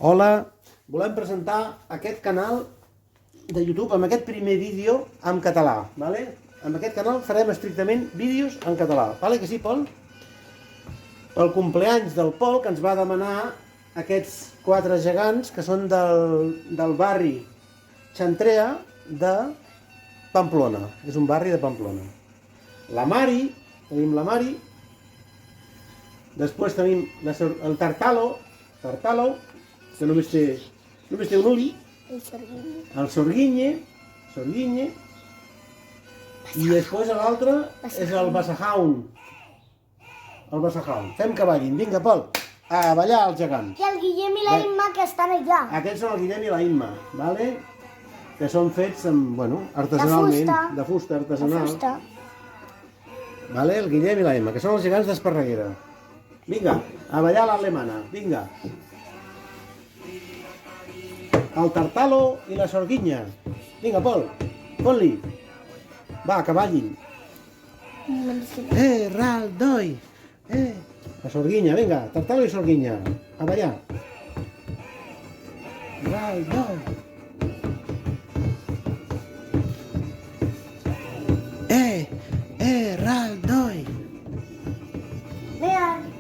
Hola, volem presentar aquest canal de YouTube amb aquest primer vídeo en català, ¿vale? Amb aquest canal farem estrictament vídeos en català, ¿vale que sí, Pol? Pel compleanys del Pol, que ens va demanar aquests 4 gegants que són del barri Xantrea de Pamplona. És un barri de Pamplona. La Mari, tenim la Mari. Després tenim el Tartalo, que només té un ull. El Sorguinye. I després l'altre és el Basajaun. Fem que ballin. Vinga, Pol, a ballar el gegant. I el Guillem i la Imma, que estan allà. Aquests són el Guillem i la Imma, ¿vale? Que són fets amb, bueno, artesanalment. De fusta artesanal. De fusta. Vale? El Guillem i la Imma, que són els gegants d'Esparreguera. Vinga, a ballar l'alemana, vinga. El Tartalo i la Sorguinya. Vinga, Pol, fot-li. Va, que ballin. Raldoi. La Sorguinya, vinga, Tartalo i Sorguinya. A ballar. Raldoi. Raldoi.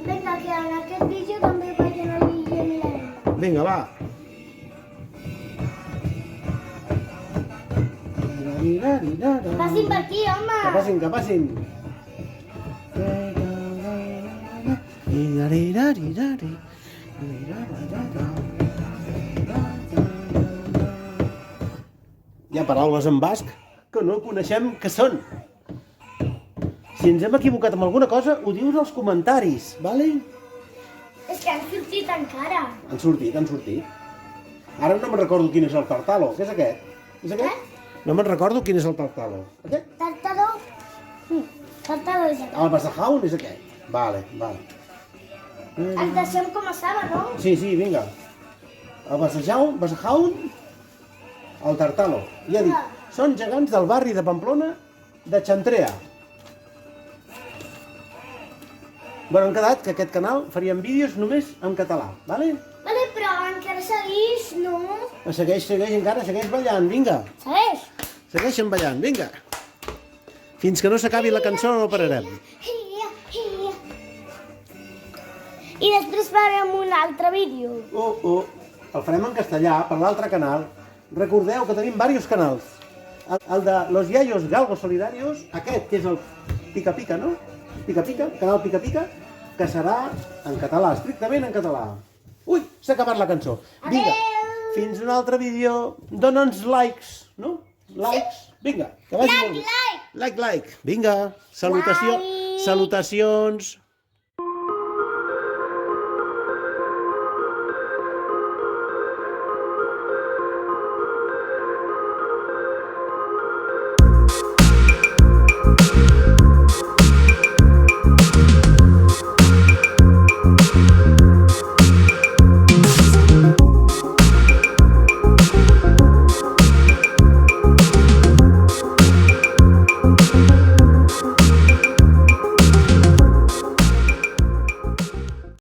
Vinga, que en aquest vídeo també ballen el Guillem i la Imma. Vinga, va. Passin per aquí, home. Que passin. Hi ha paraules en basc que no coneixem què són. Si ens hem equivocat amb alguna cosa, ho dius als comentaris, ¿vale? És que han sortit encara. Han sortit. Ara no me'n recordo quin és el Tartalo. Què és aquest? És aquest? No me'n recordo quin és el Tartalo. Aquest? Tartalo. Tartalo és aquest. El Basajaun és aquest. Vale. Els deixem com estava, no? Sí, vinga. El Basajaun, el Tartalo. Ja dic, són gegants del barri de Pamplona de Xantrea. Bueno, hem quedat que aquest canal faríem vídeos només en català, ¿vale? Vale, però encara segueix, no? Segueix encara, segueix ballant, vinga. Segueix. Segueixen ballant, vinga. Fins que no s'acabi la cançó no pararem. I després farem un altre vídeo. El farem en castellà per l'altre canal. Recordeu que tenim diversos canals. El de Los Yayos Galgos Solidarios, aquest que és el Pica Pica, no? Canal Pica Pica, que serà en català, estrictament en català. Ui, s'ha acabat la cançó. Vinga, fins un altre vídeo. Dóna'ns likes, no? Likes. Vinga, que vagi molt bé. Like. Vinga, salutacions.